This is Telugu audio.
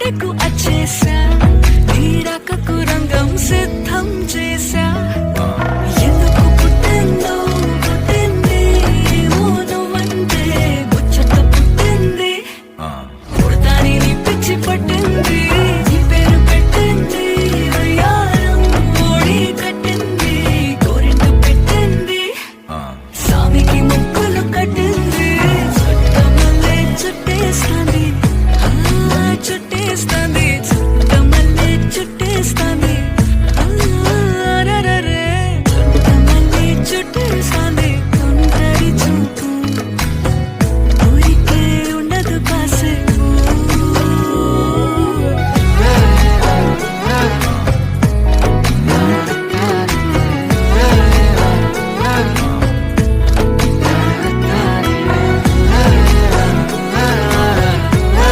గుండెకు అచ్చేసా నీరాకకు రంగం సిద్ధం చేసా ఎందుకు పుట్టిందో పుట్టింది నువ్వంటే ముచ్చట పుట్టింది పుడతాని పిచ్చి పట్టి